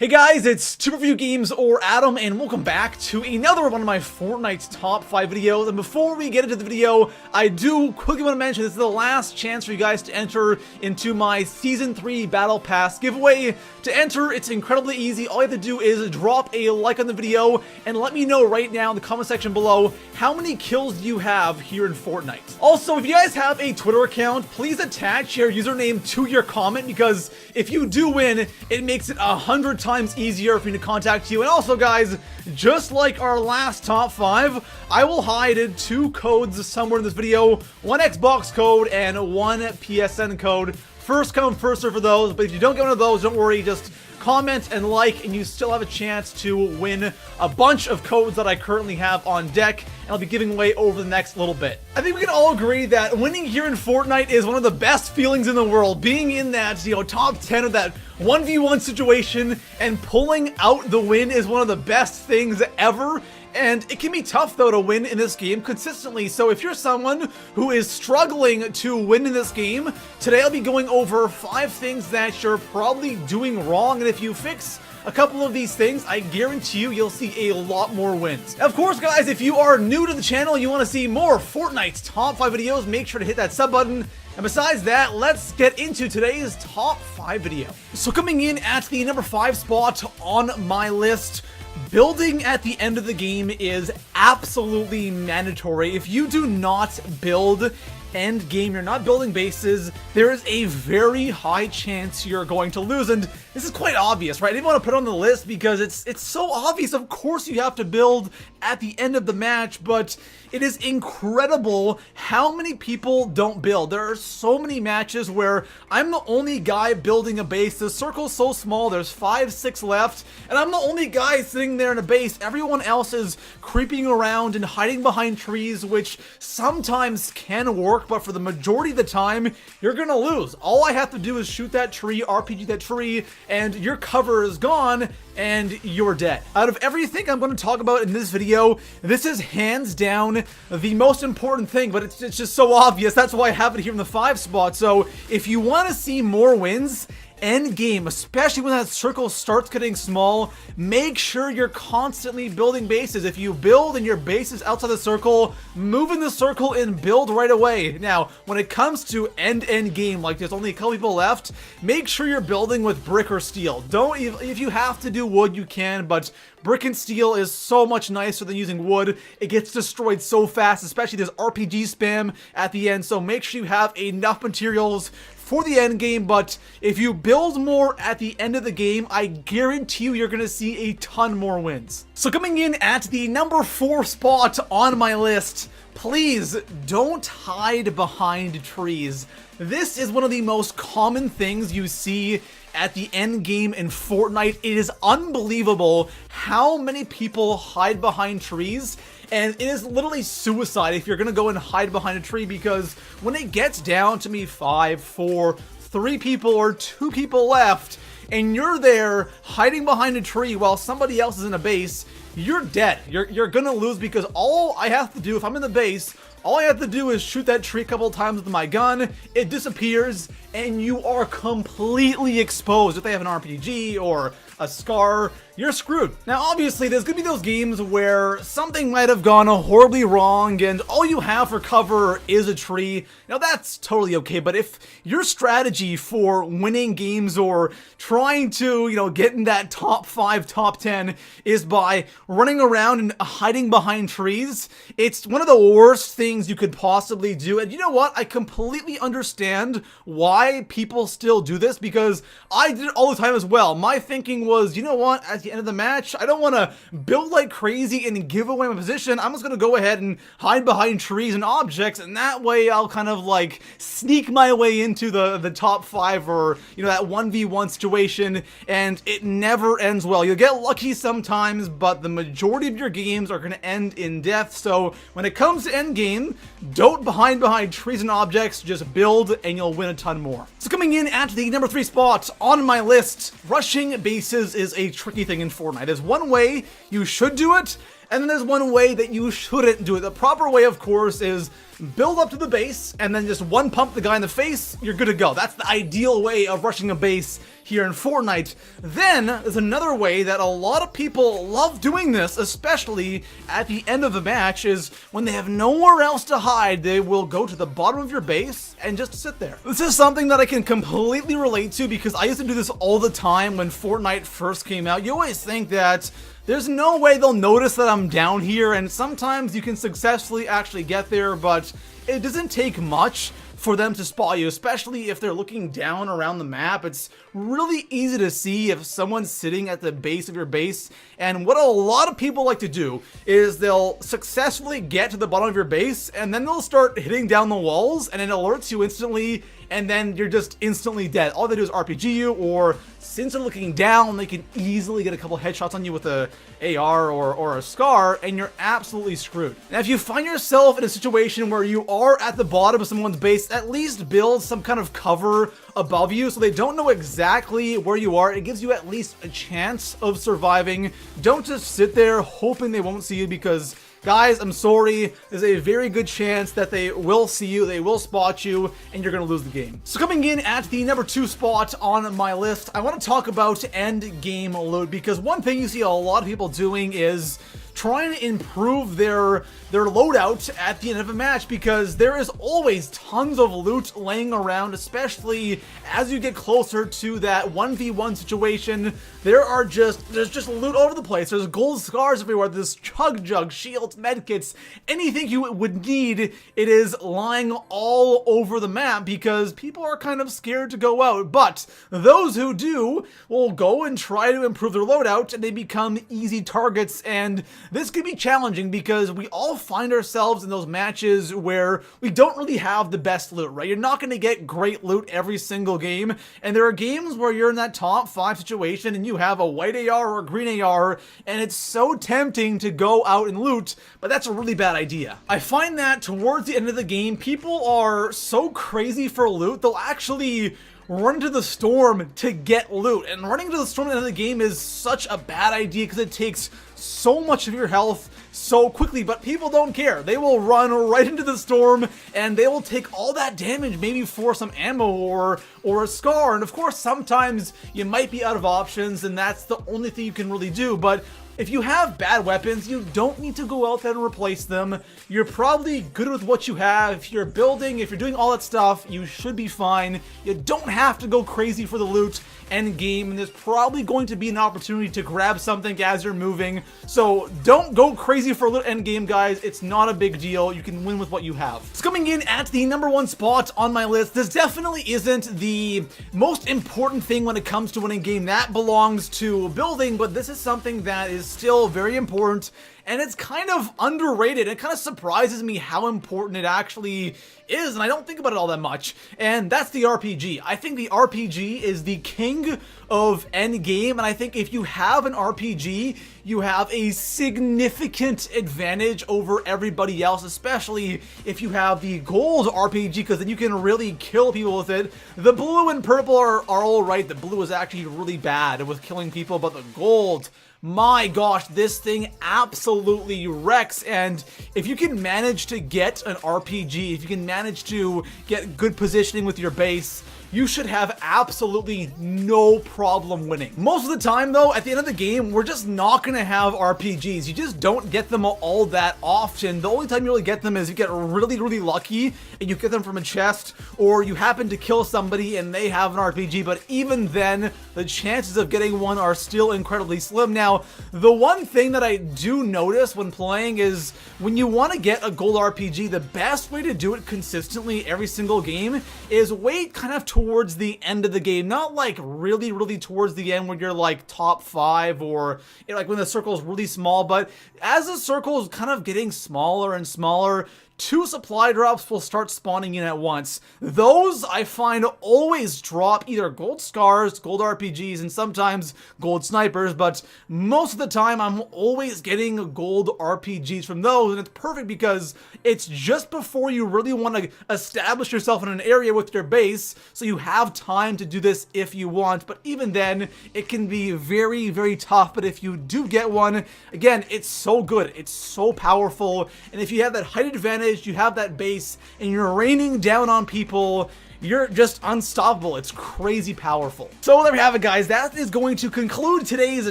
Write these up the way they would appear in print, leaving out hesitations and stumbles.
Hey guys, it's Super Review Games or Adam, and welcome back to another one of my Fortnite top 5 videos. And before we get into the video, I do quickly want to mention this is the last chance for you guys to enter into my Season 3 Battle Pass giveaway. To enter, it's incredibly easy. All you have to do is drop a like on the video and let me know right now in the comment section below how many kills you have here in Fortnite. Also, if you guys have a Twitter account, please attach your username to your comment, because if you do win, it makes it 100 times easier for me to contact you. And also guys, just like our last top 5, I will hide 2 codes somewhere in this video, one Xbox code and one PSN code. First come, first serve for those, but if you don't get one of those, don't worry, just comment and like, and you still have a chance to win a bunch of codes that I currently have on deck, and I'll be giving away over the next little bit. I think we can all agree that winning here in Fortnite is one of the best feelings in the world. Being in that, top 10 of that 1v1 situation and pulling out the win is one of the best things ever. And it can be tough though to win in this game consistently, so if you're someone who is struggling to win in this game, today I'll be going over 5 things that you're probably doing wrong, and if you fix a couple of these things, I guarantee you'll see a lot more wins. Of course guys, if you are new to the channel and you want to see more Fortnite's top 5 videos, make sure to hit that sub button. And besides that, let's get into today's top 5 video. So coming in at the number 5 spot on my list, building at the end of the game is absolutely mandatory. If you do not build end game, you're not building bases, there is a very high chance you're going to lose. And this is quite obvious, right? I didn't want to put it on the list because it's so obvious. Of course you have to build at the end of the match, but it is incredible how many people don't build. There are so many matches where I'm the only guy building a base. The circle's so small, there's 5, 6 left, and I'm the only guy sitting there in a base. Everyone else is creeping around and hiding behind trees, which sometimes can work, but for the majority of the time, you're gonna lose. All I have to do is shoot that tree, RPG that tree, and your cover is gone, and you're dead. Out of everything I'm going to talk about in this video, this is hands down the most important thing, but it's just so obvious. That's why I have it here in the 5 spot. So if you want to see more wins end game, especially when that circle starts getting small, make sure you're constantly building bases. If you build and your base is outside the circle, move in the circle and build right away. Now, when it comes to end game, like there's only a couple people left, make sure you're building with brick or steel. Don't, if you have to do wood, you can, but brick and steel is so much nicer than using wood. It gets destroyed so fast, especially there's RPG spam at the end, so make sure you have enough materials for the end game. But if you build more at the end of the game, I guarantee you're gonna see a ton more wins. So coming in at the number 4 spot on my list, please don't hide behind trees. This is one of the most common things you see at the end game in Fortnite. It is unbelievable how many people hide behind trees, and it is literally suicide if you're gonna go and hide behind a tree, because when it gets down to me 5, 4, 3 people or 2 people left, and you're there hiding behind a tree while somebody else is in a base, you're dead. You're gonna lose, because all I have to do, if I'm in the base, all I have to do is shoot that tree a couple of times with my gun, it disappears, and you are completely exposed. If they have an RPG or a SCAR, you're screwed. Now obviously there's gonna be those games where something might have gone horribly wrong and all you have for cover is a tree. Now that's totally okay, but if your strategy for winning games or trying to, get in that top 5, top 10 is by running around and hiding behind trees, it's one of the worst things you could possibly do. And you know what? I completely understand why people still do this, because I did it all the time as well. My thinking was, you know what, at the end of the match, I don't want to build like crazy and give away my position. I'm just going to go ahead and hide behind trees and objects, and that way I'll kind of like sneak my way into the top 5 or, that 1v1 situation, and it never ends well. You'll get lucky sometimes, but the majority of your games are going to end in death. So when it comes to end game, don't hide behind trees and objects, just build and you'll win a ton more. So coming in at the number 3 spot on my list, rushing bases is a tricky thing in Fortnite. There's one way you should do it, and then there's one way that you shouldn't do it. The proper way, of course, is build up to the base, and then just one pump the guy in the face, you're good to go. That's the ideal way of rushing a base here in Fortnite. Then there's another way that a lot of people love doing this, especially at the end of the match, is when they have nowhere else to hide, they will go to the bottom of your base and just sit there. This is something that I can completely relate to because I used to do this all the time when Fortnite first came out. You always think that there's no way they'll notice that I'm down here, and sometimes you can successfully actually get there, but it doesn't take much for them to spot you, especially if they're looking down around the map. It's really easy to see if someone's sitting at the base of your base, and what a lot of people like to do is they'll successfully get to the bottom of your base, and then they'll start hitting down the walls, and it alerts you instantly, and then you're just instantly dead. All they do is RPG you, or since they're looking down, they can easily get a couple headshots on you with a AR or a SCAR, and you're absolutely screwed. Now, if you find yourself in a situation where you are at the bottom of someone's base, at least build some kind of cover above you so they don't know exactly where you are. It gives you at least a chance of surviving. Don't just sit there hoping they won't see you, because guys, I'm sorry, there's a very good chance that they will see you, they will spot you, and you're gonna lose the game. So coming in at the number 2 spot on my list, I want to talk about end game loot, because one thing you see a lot of people doing is trying to improve their loadout at the end of a match, because there is always tons of loot laying around, especially as you get closer to that 1v1 situation. There's just loot all over the place. There's gold scars everywhere. There's chug jugs, shields, medkits, anything you would need. It is lying all over the map because people are kind of scared to go out. But those who do will go and try to improve their loadout, and they become easy targets. And this can be challenging because we all find ourselves in those matches where we don't really have the best loot, right? You're not going to get great loot every single game, and there are games where you're in that top 5 situation and you have a white AR or a green AR, and it's so tempting to go out and loot, but that's a really bad idea. I find that towards the end of the game, people are so crazy for loot, they'll actually run into the storm to get loot, and running into the storm at the end of the game is such a bad idea because it takes so much of your health so quickly, but people don't care. They will run right into the storm and they will take all that damage, maybe for some ammo or a scar. And of course, sometimes you might be out of options and that's the only thing you can really do. But if you have bad weapons, you don't need to go out there and replace them. You're probably good with what you have. If you're building, if you're doing all that stuff, you should be fine. You don't have to go crazy for the loot end game, and there's probably going to be an opportunity to grab something as you're moving. So don't go crazy for loot end game, guys. It's not a big deal. You can win with what you have. It's coming in at the number 1 spot on my list. This definitely isn't the most important thing when it comes to winning game. That belongs to building, but this is something that is still very important, and it's kind of underrated. It kind of surprises me how important it actually is, and I don't think about it all that much, and that's the RPG. I think the RPG is the king of endgame, and I think if you have an RPG, you have a significant advantage over everybody else, especially if you have the gold RPG, because then you can really kill people with it. The blue and purple are all right. The blue is actually really bad with killing people, but the gold, my gosh, this thing absolutely wrecks. And if you can manage to get an RPG, if you can manage to get good positioning with your base, you should have absolutely no problem winning. Most of the time though, at the end of the game, we're just not gonna have RPGs. You just don't get them all that often. The only time you really get them is you get really, really lucky and you get them from a chest, or you happen to kill somebody and they have an RPG, but even then, the chances of getting one are still incredibly slim. Now, the one thing that I do notice when playing is when you want to get a gold RPG, the best way to do it consistently every single game is wait kind of towards the end of the game. Not like really, really towards the end when you're like top 5 or like when the circle is really small, but as the circle is kind of getting smaller and smaller, 2 supply drops will start spawning in at once. Those I find always drop either gold scars, gold RPGs, and sometimes gold snipers, but most of the time I'm always getting gold RPGs from those, and it's perfect because it's just before you really want to establish yourself in an area with your base, so you have time to do this if you want, but even then, it can be very, very tough. But if you do get one, again, it's so good, it's so powerful, and if you have that height advantage, village, you have that base, and you're raining down on people. You're just unstoppable. It's crazy powerful. So there we have it, guys. That is going to conclude today's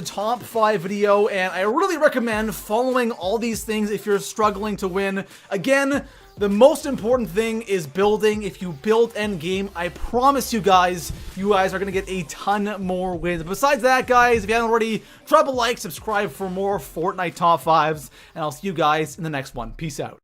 top 5 video, and I really recommend following all these things if you're struggling to win. Again, the most important thing is building. If you build endgame, I promise you guys are going to get a ton more wins. Besides that, guys, if you haven't already, drop a like, subscribe for more Fortnite top 5s, and I'll see you guys in the next one. Peace out.